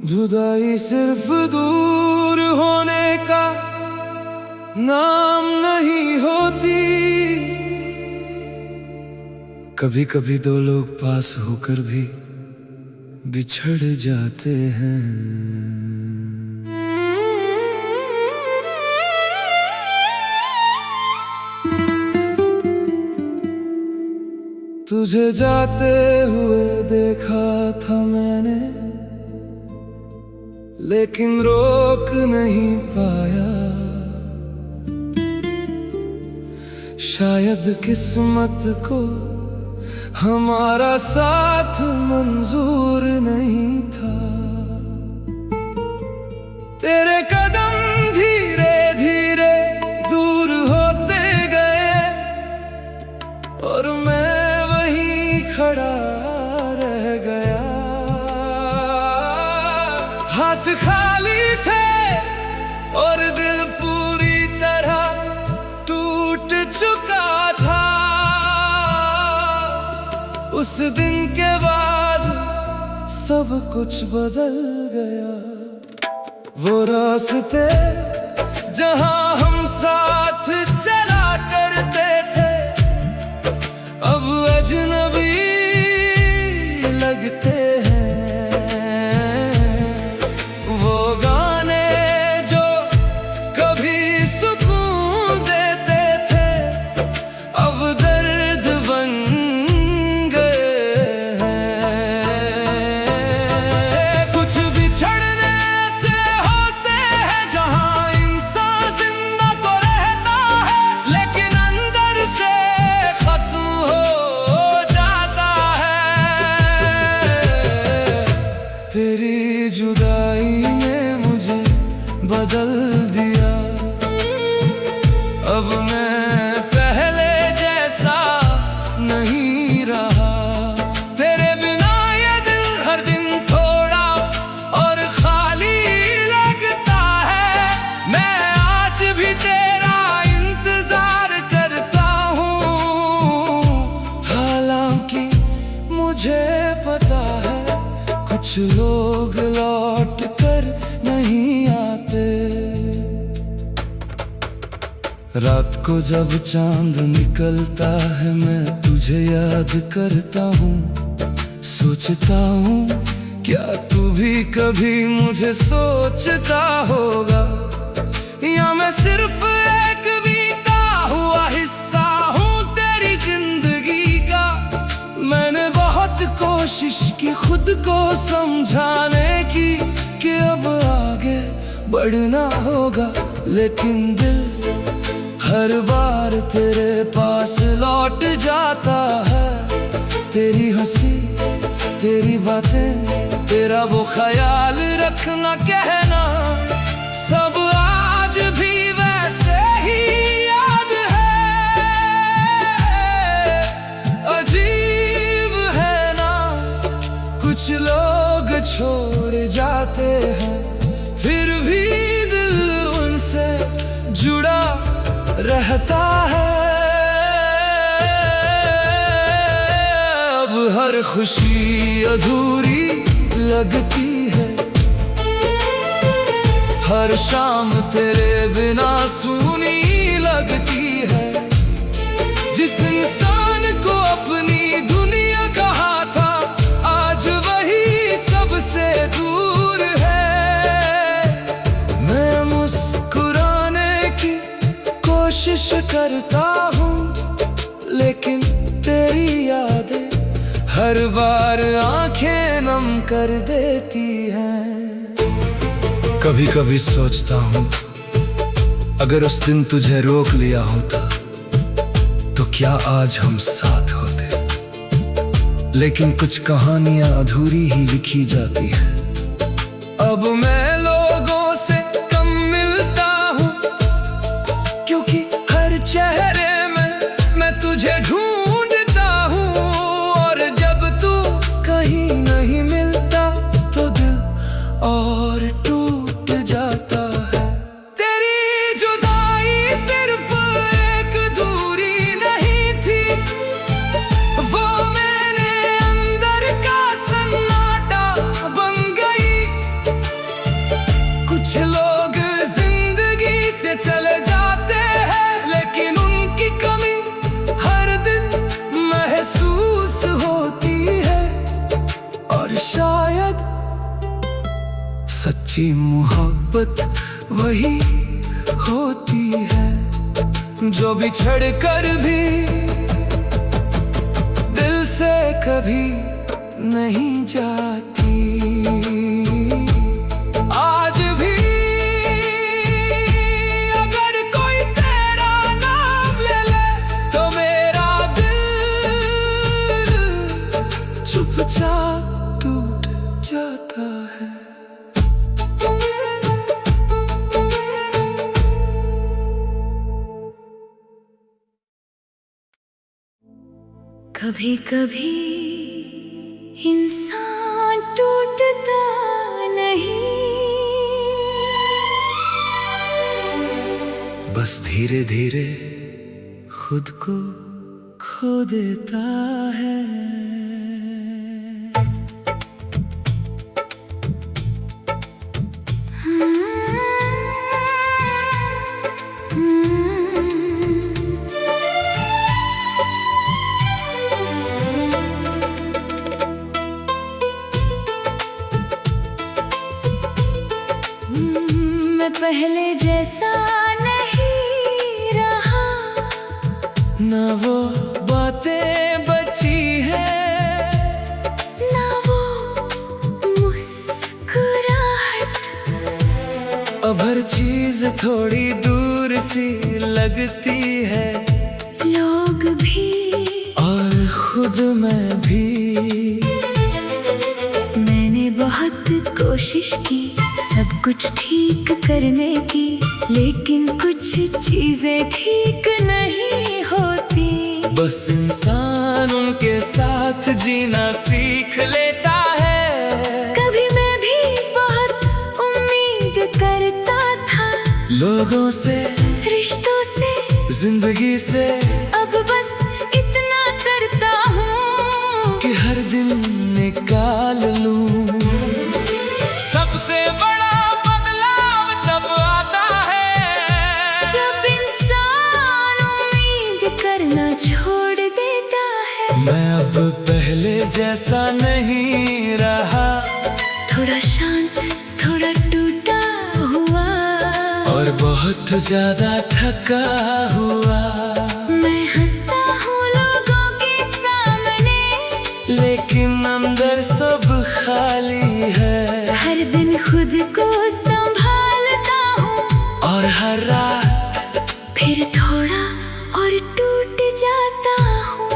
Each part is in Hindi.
जुदाई सिर्फ दूर होने का नाम नहीं होती। कभी कभी दो लोग पास होकर भी बिछड़ जाते हैं। तुझे जाते हुए देखा था मैंने, लेकिन रोक नहीं पाया। शायद किस्मत को हमारा साथ मंजूर नहीं था। तेरे कदम धीरे धीरे दूर होते गए और मैं वहीं खड़ा रह गया। हाथ खाली थे और दिल पूरी तरह टूट चुका था। उस दिन के बाद सब कुछ बदल गया। वो रास्ते जहां हम साथ चला करते थे अब अजनबी लगते हैं। वो गाने जो कभी सुकून देते थे अब दर्द बन गए हैं। कुछ बिछड़ने से होते हैं जहां इंसान जिंदा तो रहता है, लेकिन अंदर से खत्म हो जाता है। तेरी जुदाई ने मुझे बदल दिया। अब मैं पहले जैसा नहीं रहा। तेरे बिना ये दिल हर दिन थोड़ा और खाली लगता है। मैं आज भी तेरा इंतजार करता हूँ, हालांकि मुझे पता है कुछ लोग लौट कर नहीं आते। रात को जब चांद निकलता है मैं तुझे याद करता हूँ। सोचता हूँ क्या तू भी कभी मुझे सोचता होगा, या मैं सिर्फ एक बीता हुआ हिस्सा हूँ तेरी जिंदगी का। मैंने बहुत कोशिश की खुद को समझाने की कि अब आगे बढ़ना होगा, लेकिन दिल हर बार तेरे पास लौट जाता है। तेरी हंसी, तेरी बातें, तेरा वो ख्याल रखना कहना, सब आज भी वैसे ही याद है। अजीब है ना, कुछ लोग छोड़ जाते हैं फिर भी दिल उनसे जुड़ा रहता है। अब हर खुशी अधूरी लगती है, हर शाम तेरे बिना सूनी लगती है। जिस इंसान को अपनी दुनिया कहा था आज वही सबसे दूर है। मैं मुस्कुराने की कोशिश करता हूँ, लेकिन तेरी यादें हर बार आंखें नम कर देती हैं। कभी कभी सोचता हूँ अगर उस दिन तुझे रोक लिया होता तो क्या आज हम साथ होते। लेकिन कुछ कहानियां अधूरी ही लिखी जाती हैं। अब मैं लोगों से कम मिलता हूँ, क्योंकि हर चेहरे में मैं तुझे ढूंढता हूँ। और जब तू कहीं नहीं मिलता तो दिल और टूट जाता है। तेरी जुदाई सिर्फ एक दूरी नहीं थी, सच्ची मोहब्बत वही होती है जो बिछड़ कर भी दिल से कभी नहीं जाती। आज भी अगर कोई तेरा नाम ले ले तो मेरा दिल चुपचाप टूट जाता है। कभी कभी इंसान टूटता नहीं, बस धीरे धीरे खुद को खो देता है। मैं पहले जैसा नहीं रहा, ना वो बातें बची है, ना वो मुस्कुराहट। अब हर चीज थोड़ी दूर सी लगती है, लोग भी और खुद मैं भी। मैंने बहुत कोशिश की सब कुछ ठीक करने की, लेकिन कुछ चीजें ठीक नहीं होती। बस इंसान उनके साथ जीना सीख लेता है। कभी मैं भी बहुत उम्मीद करता था, लोगों से, रिश्तों से, जिंदगी से। अब बस इतना करता हूँ कि हर दिन निकाल लूं। सबसे बड़ा बदलाव तब आता है जब इंसान उम्मीद करना छोड़ देता है। मैं अब पहले जैसा नहीं रहा, थोड़ा शांत, थोड़ा टूटा हुआ, और बहुत ज्यादा थका हुआ। मैं हंसता हूँ लोगों के सामने, लेकिन अंदर सब खाली है। हर दिन खुद को संभालता हूँ, और हर रात फिर थोड़ा और टूट जाता हूँ।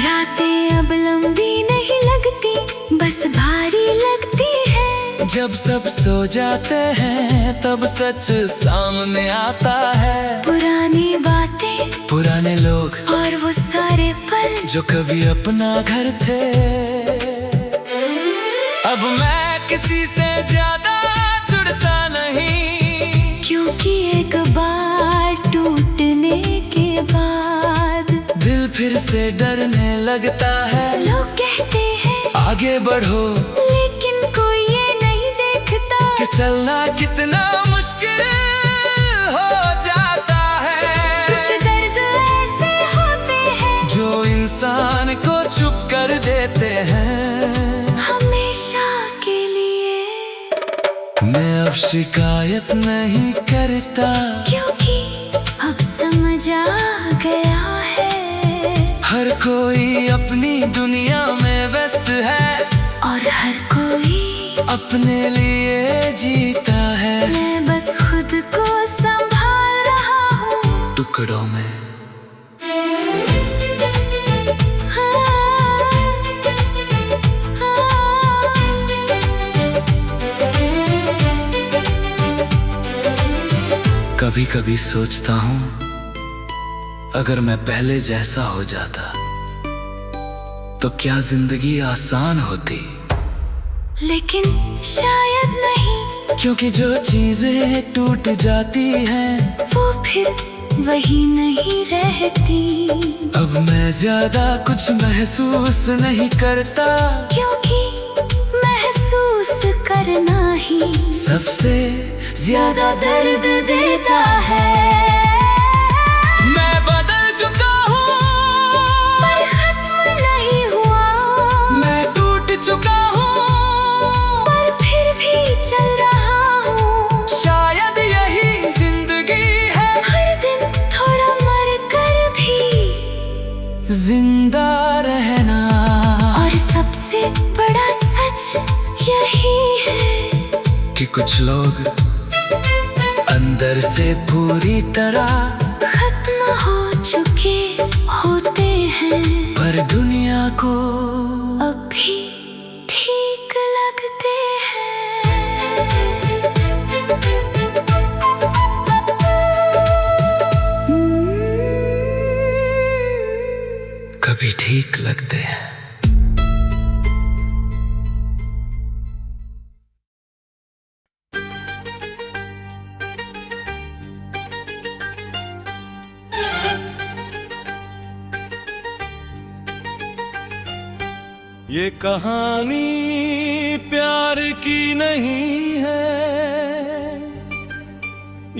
रातें अब लंबी नहीं लगती, बस भारी लगती है। जब सब सो जाते हैं तब सच सामने आता है। पुरानी बातें, पुराने लोग, और वो सारे पल जो कभी अपना घर थे। अब मैं किसी से ज्यादा जुड़ता नहीं, क्योंकि एक बार टूटने के बाद दिल फिर से डरने लगता है। लोग कहते हैं आगे बढ़ो, लेकिन कोई ये नहीं देखता कि चलना कितना मुश्किल हो जाता है। कुछ दर्द ऐसे होते हैं जो इंसान को चुप कर देते हैं हमेशा के लिए। मैं अब शिकायत नहीं करता, क्योंकि अब समझ आ गया है हर कोई अपनी दुनिया में व्यस्त है, और हर कोई अपने लिए जीता है। मैं बस खुद को संभाल रहा हूँ टुकड़ों में। कभी कभी सोचता हूँ अगर मैं पहले जैसा हो जाता तो क्या जिंदगी आसान होती। लेकिन शायद नहीं, क्योंकि जो चीजें टूट जाती हैं वो फिर वही नहीं रहती। अब मैं ज्यादा कुछ महसूस नहीं करता, क्योंकि महसूस कर करना ही सबसे ज्यादा दर्द देता है। मैं बदल चुका हूँ पर खत्म नहीं हुआ, मैं टूट चुका हूँ पर फिर भी चल रहा हूँ। शायद यही जिंदगी है, हर दिन थोड़ा मर कर भी जिंदा रहना। और सबसे बड़ा सच यही है कि कुछ लोग अंदर से पूरी तरह खत्म हो चुके होते हैं, पर दुनिया को अब भी ठीक लगते हैं। कभी ठीक लगते हैं। ये कहानी प्यार की नहीं है,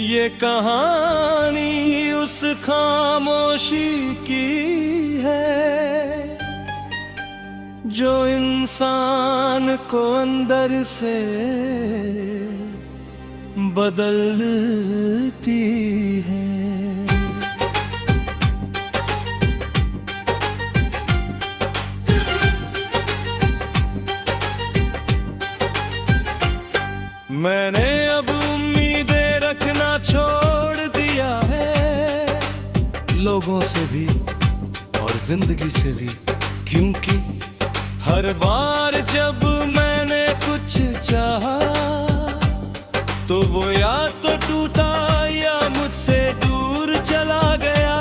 ये कहानी उस खामोशी की है जो इंसान को अंदर से बदलती है। मैंने अब उम्मीदें रखना छोड़ दिया है, लोगों से भी और जिंदगी से भी, क्योंकि हर बार जब मैंने कुछ चाहा तो वो या तो टूटा या मुझसे दूर चला गया।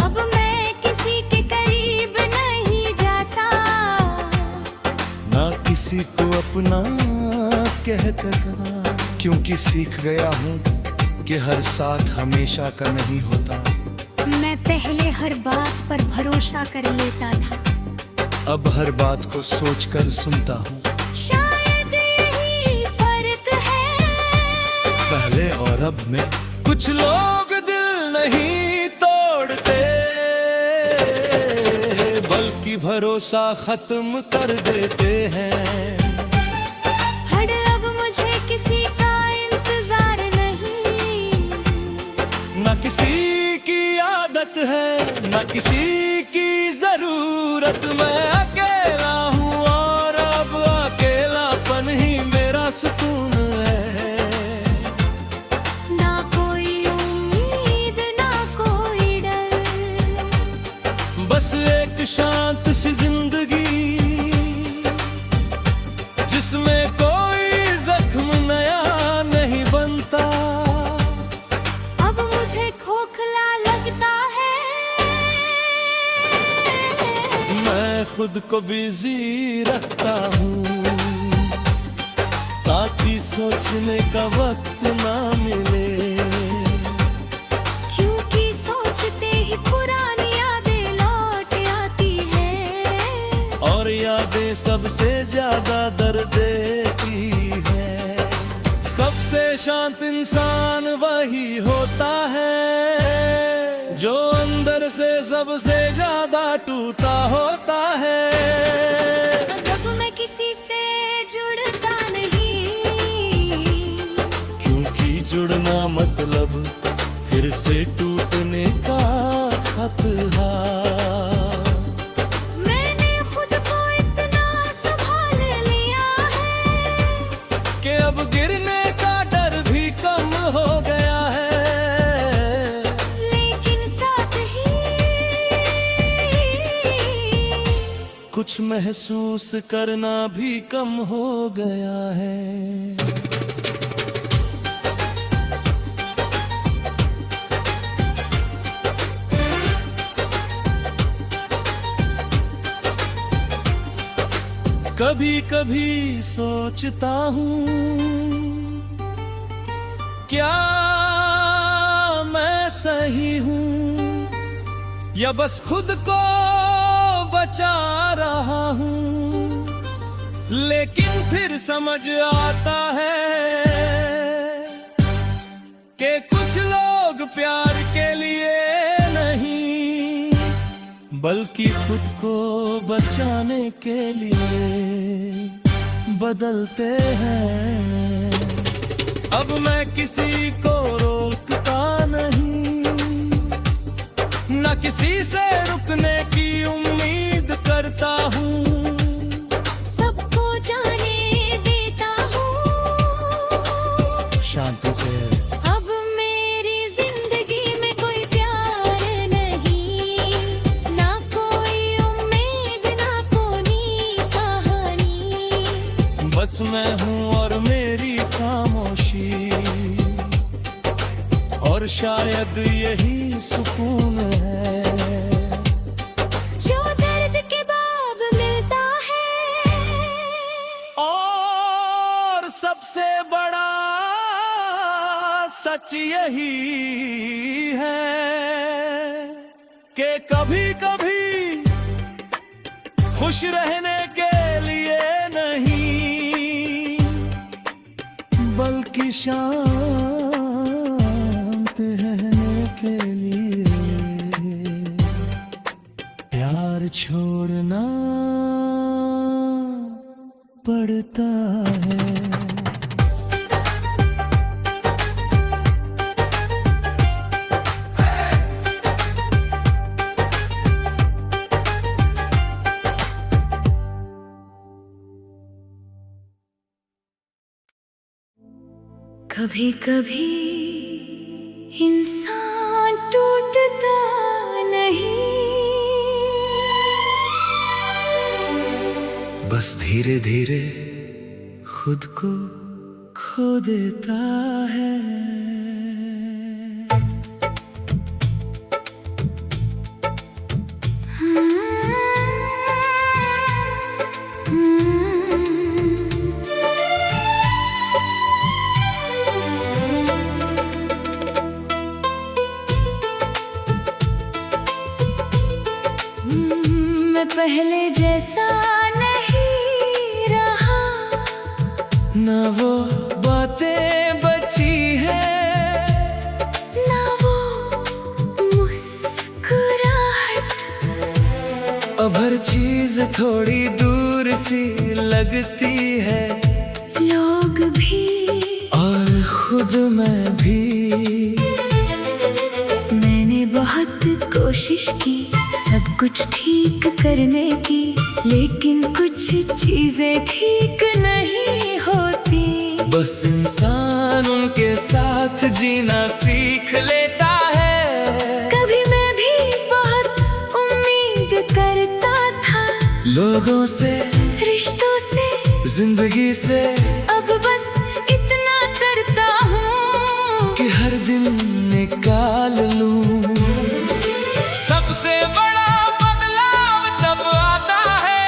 अब मैं किसी के करीब नहीं जाता, ना किसी को अपना कहता था, क्योंकि सीख गया हूँ कि हर साथ हमेशा का नहीं होता। मैं पहले हर बात पर भरोसा कर लेता था, अब हर बात को सोचकर सुनता हूँ। शायद यही फर्क है पहले और अब में। कुछ लोग दिल नहीं तोड़ते, बल्कि भरोसा खत्म कर देते हैं। हर अब मुझे किसी का इंतजार नहीं, ना किसी की आदत है, ना किसी की जरूरत। मैं अकेला हूँ और अब अकेलापन ही मेरा सुकून है। ना कोई उम्मीद ना कोई डर, बस एक शांत सी जिंदगी जिसमें कोई जख्म नया नहीं बनता। अब मुझे खोखला लगता है, मैं खुद को बिजी रखता हूँ ताकि सोचने का वक्त ना मिले। क्योंकि सोचते ही पुरानी यादें लौट आती है, और यादें सबसे ज्यादा दर्द देती है। सबसे शांत इंसान वही होता है जो अंदर से सबसे ज्यादा टूटा होता है। जब मैं किसी से जुड़ता नहीं, क्योंकि जुड़ना मतलब फिर से टूटने का खतरा। मैंने खुद को इतना संभाल लिया है कि अब गिरने का डर भी कम हो गया है। लेकिन साथ ही कुछ महसूस करना भी कम हो गया है। कभी कभी सोचता हूँ क्या मैं सही हूँ या बस खुद को बचा रहा हूँ। लेकिन फिर समझ आता है कि कुछ लोग प्यार के लिए नहीं बल्कि खुद को बचाने के लिए बदलते हैं। अब मैं किसी को रोकता नहीं, न किसी से रुकने की उम्मीद करता हूँ। सबको जाने देता हूँ शांति से अब मेरी जिंदगी में कोई प्यार नहीं, ना कोई उम्मीद, ना कोई कहानी। बस मैं हूँ और मेरी खामोशी, और शायद यही सुकून है जो दर्द के बाद मिलता है। और सबसे बड़ा सच यही है कि कभी कभी खुश रहने के लिए नहीं बल्कि शांत रहने के लिए प्यार छोड़ना पड़ता है। कभी कभी इंसान टूटता नहीं, बस धीरे धीरे खुद को खो देता है। मैं पहले जैसा नहीं रहा, न वो बातें बची है, ना वो मुस्कुराहट। अब हर चीज थोड़ी दूर सी लगती है, लोग भी और खुद मैं भी। मैंने बहुत कोशिश की सब कुछ ठीक करने की, लेकिन कुछ चीजें ठीक नहीं होती। बस इंसान उनके साथ जीना सीख लेता है। कभी मैं भी बहुत उम्मीद करता था, लोगों से, रिश्तों से, जिंदगी से, अब बस इतना करता हूँ कि हर दिन निकाल लूं। सबसे बड़ा बदलाव तब आता है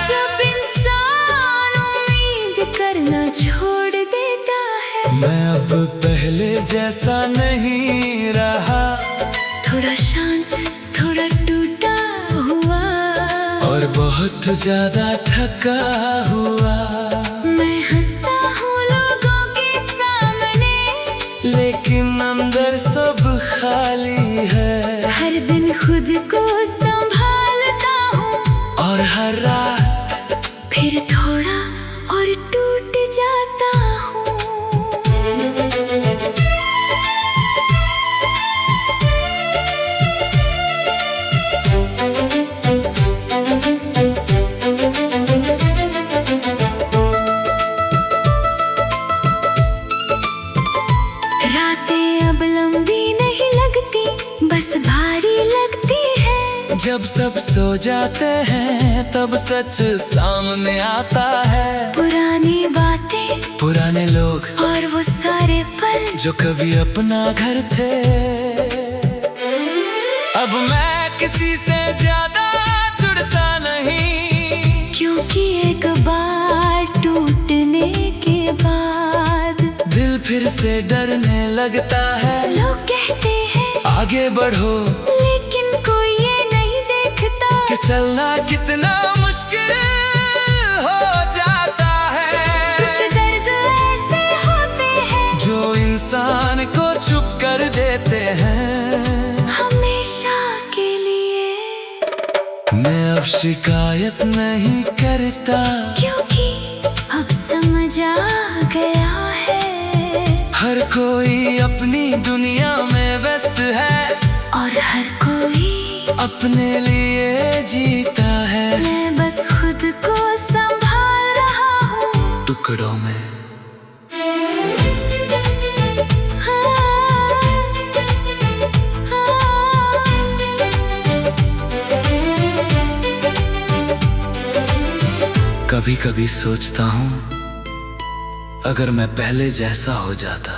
जब इंसान उम्मीद करना छोड़ देता है। मैं अब पहले जैसा नहीं रहा, थोड़ा शांत, थोड़ा टूटा हुआ, और बहुत ज्यादा थका हुआ। मैं हंसता हूँ लोगों के सामने, लेकिन अंदर सब खाली है। हर दिन खुद को संभालता हूँ, और हर रात फिर थोड़ा और टूट जाता हूँ। रातें अब लंबी नहीं लगती, बस भारी लगती है। जब सब सो जाते हैं तब सच सामने आता है। पुरानी बातें, पुराने लोग, और वो सारे पल जो कभी अपना घर थे। अब मैं किसी से ज्यादा जुड़ता नहीं, क्योंकि एक बार टूटने के बाद दिल फिर से डरने लगता है। लोग कहते हैं आगे बढ़ो, लेकिन कोई ये नहीं देखता कि चलना कितना मुश्किल हो शिकायत नहीं करता, क्योंकि अब समझ आ गया है हर कोई अपनी दुनिया में व्यस्त है और हर कोई अपने लिए जीता है। मैं बस खुद को संभाल रहा हूँ टुकड़ों में कभी कभी सोचता हूँ अगर मैं पहले जैसा हो जाता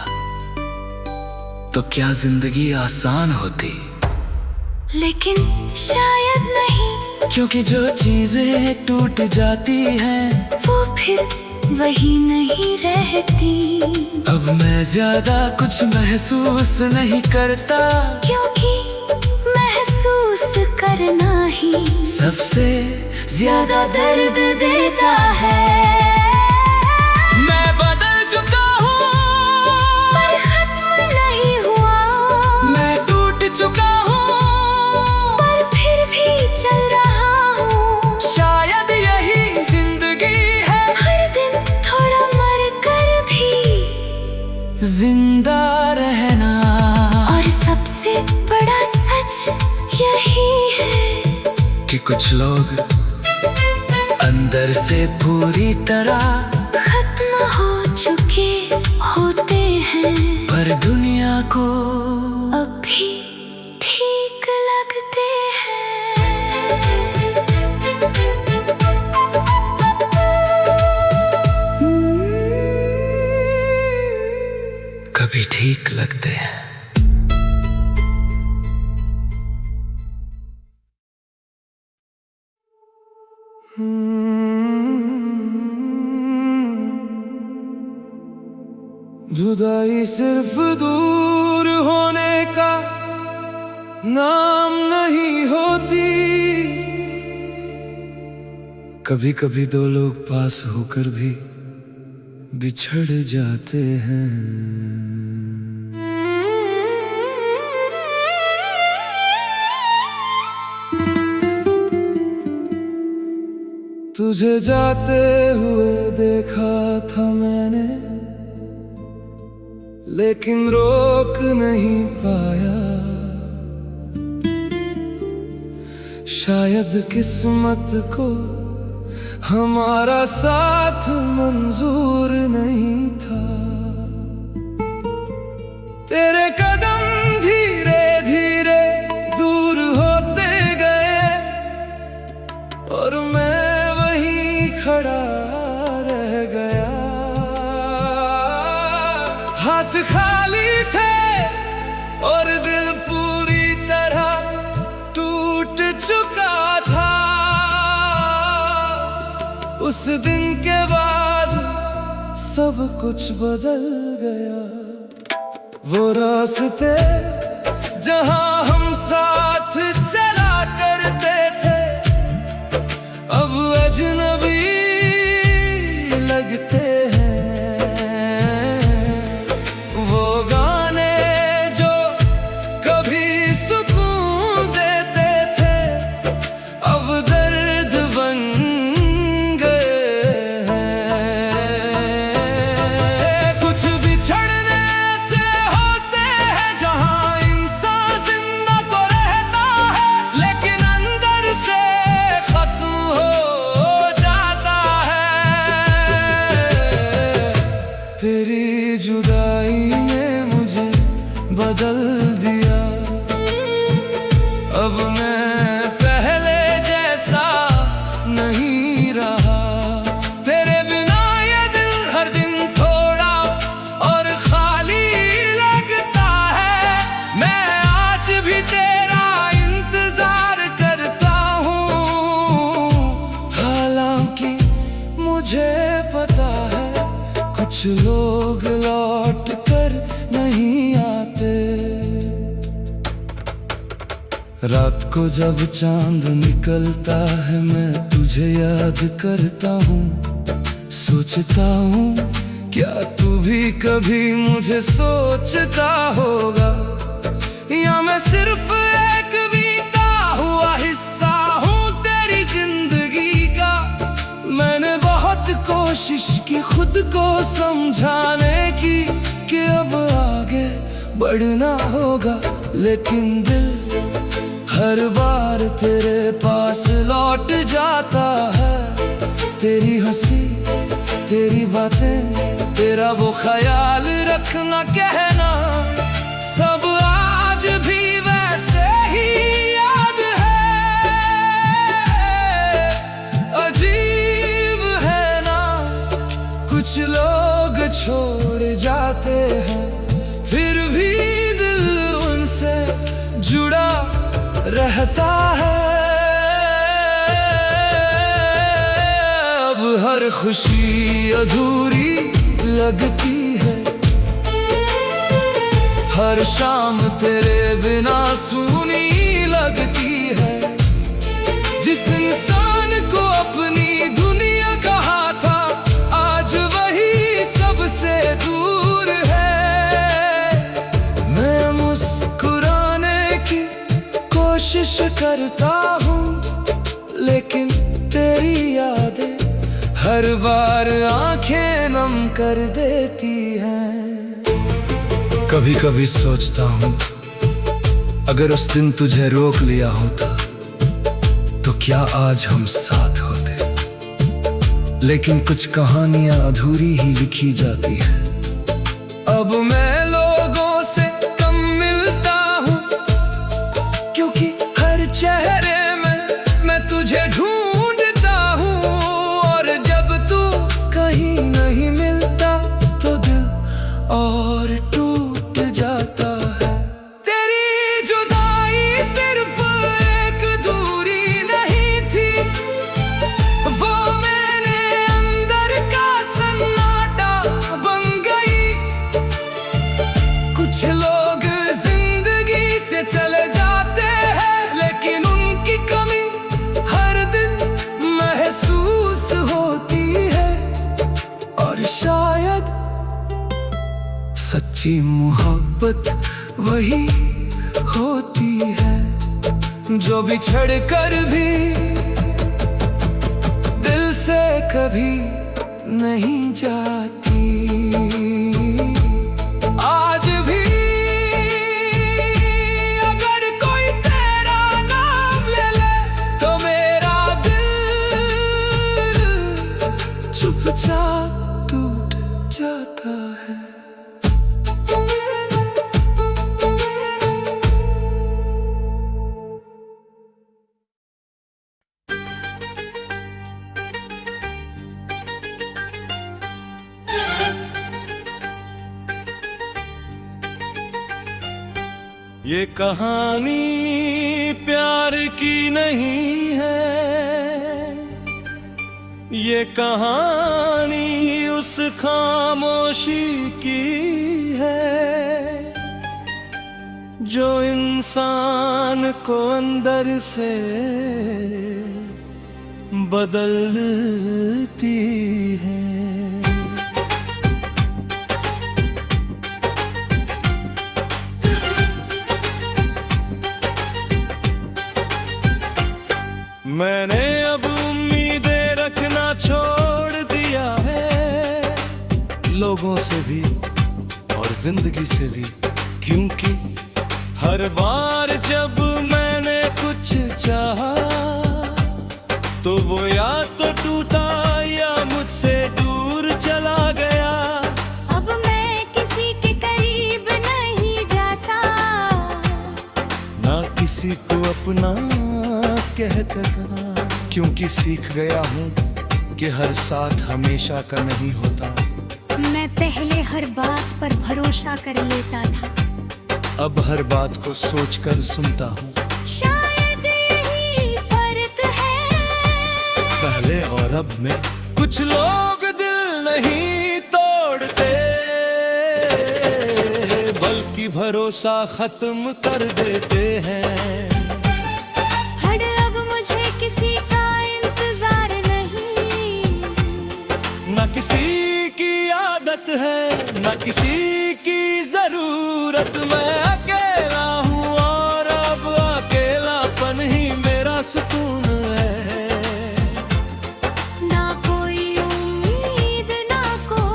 तो क्या जिंदगी आसान होती। लेकिन शायद नहीं, क्योंकि जो चीजें टूट जाती हैं वो फिर वही नहीं रहती। अब मैं ज्यादा कुछ महसूस नहीं करता, क्योंकि महसूस करना ही सबसे ज्यादा दर्द देता है। मैं बदल चुका हूँ पर खत्म नहीं हुआ, मैं टूट चुका हूँ पर फिर भी चल रहा हूँ। शायद यही जिंदगी है, हर दिन थोड़ा मर कर भी जिंदा रहना। और सबसे बड़ा सच यही है कि कुछ लोग अंदर से पूरी तरह खत्म हो चुके होते हैं, पर दुनिया को अब भी ठीक लगते हैं। कभी ठीक लगते हैं। जुदाई सिर्फ दूर होने का नाम नहीं होती। कभी कभी दो लोग पास होकर भी बिछड़ जाते हैं। तुझे जाते हुए देखा था मैंने, लेकिन रोक नहीं पाया। शायद किस्मत को हमारा साथ मंजूर नहीं था। तेरे कदम धीरे धीरे दूर होते गए और मैं वहीं खड़ा रह गया। हाथ खाली थे और दिल पूरी तरह टूट चुका था। उस दिन के बाद सब कुछ बदल गया। वो रास्ते जहां हम साथ चला करते थे अब अजनबी लगते हैं। वो गाने जो कभी सुकून देते थे अब दर्द बन गए हैं। कुछ बिछड़ने से होते हैं जहां इंसान जिंदा तो रहता है, लेकिन अंदर से खत्म हो जाता है। तेरी जुदाई ने मुझे बदल दिया। अब मैं पहले जैसा नहीं रहा। तेरे बिना ये दिल हर दिन थोड़ा और खाली लगता है। मैं आज भी तेरा इंतजार करता हूँ, हालांकि मुझे पता है कुछ लोग लौट कर नहीं आते। रात को जब चांद निकलता है मैं तुझे याद करता हूँ। सोचता हूँ क्या तू भी कभी मुझे सोचता होगा, या मैं सिर्फ एक बीता हुआ हिस्सा हूँ तेरी जिंदगी खुद को समझाने की कि अब आगे बढ़ना होगा, लेकिन दिल हर बार तेरे पास लौट जाता है। तेरी हंसी, तेरी बातें, तेरा वो ख्याल रखना कहना, सब आज भी वैसे ही याद है। अजीब है ना, कुछ लोग छोड़ जाते हैं, फिर भी दिल उनसे जुड़ा रहता है। अब हर खुशी अधूरी लगती है, हर शाम तेरे बिना सूनी लगती है। जिस इंसान को अपनी दुनिया कहा था, आज वही सबसे दूर है। मैं मुस्कुराने की कोशिश करता हूँ, लेकिन तेरी यादें हर बार आंखें नम कर देती हैं। कभी कभी सोचता हूँ, अगर उस दिन तुझे रोक लिया होता तो क्या आज हम साथ होते। लेकिन कुछ कहानियां अधूरी ही लिखी जाती हैं। अब मैं लोगों से कम मिलता हूँ, क्योंकि हर चेहरे में मैं तुझे ढूंढता हूँ। और जब तू कहीं नहीं मिलता तो दिल और टूट जाता है। तेरी जुदाई सिर्फ एक दूरी नहीं थी, वो मैंने अंदर का सन्नाटा बन गई। कुछ लोग जिंदगी से चले जाते हैं, लेकिन उनकी कमी हर दिन महसूस होती है। और शायद सच्ची मोहब्बत वही होती है, जो बिछड़ कर भी दिल से कभी नहीं जाती। आज भी अगर कोई तेरा नाम ले ले, तो मेरा दिल चुपचाप टूट जाता है। ये कहानी प्यार की नहीं है, ये कहानी उस खामोशी की है, जो इंसान को अंदर से बदलती है। मैंने अब उम्मीदें रखना छोड़ दिया है, लोगों से भी और जिंदगी से भी, क्योंकि हर बार जब मैंने कुछ चाहा तो वो या तो टूटा या मुझसे दूर चला गया। अब मैं किसी के करीब नहीं जाता, ना किसी को अपना कहता था, क्योंकि सीख गया हूँ कि हर साथ हमेशा का नहीं होता। मैं पहले हर बात पर भरोसा कर लेता था, अब हर बात को सोचकर सुनता हूँ। शायद यही फर्क है पहले और अब में। कुछ लोग दिल नहीं तोड़ते, बल्कि भरोसा खत्म कर देते हैं। हर अब मुझे किसी का इंतजार नहीं, न किसी की आदत है, न किसी की जरूरत। मैं अकेला हूँ और अब अकेलापन ही मेरा सुकून है। ना कोई उम्मीद ना कोई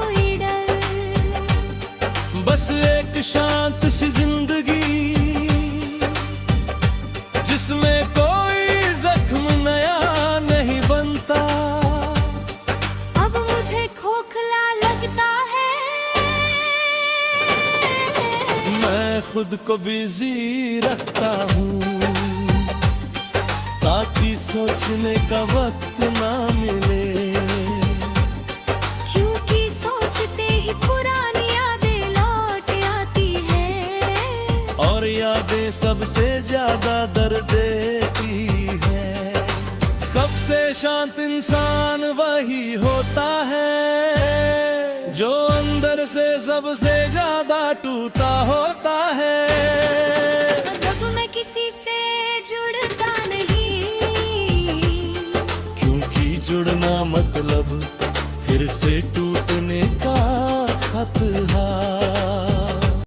खुद को बिजी रखता हूँ, ताकि सोचने का वक्त ना मिले। क्योंकि सोचते ही पुरानी यादें लौट आती है, और यादें सबसे ज्यादा दर्द देती है। सबसे शांत इंसान वही होता है जो अंदर से सबसे ज्यादा टूटा होता है। जब मैं किसी से जुड़ता नहीं, क्योंकि जुड़ना मतलब फिर से टूटने का खत है।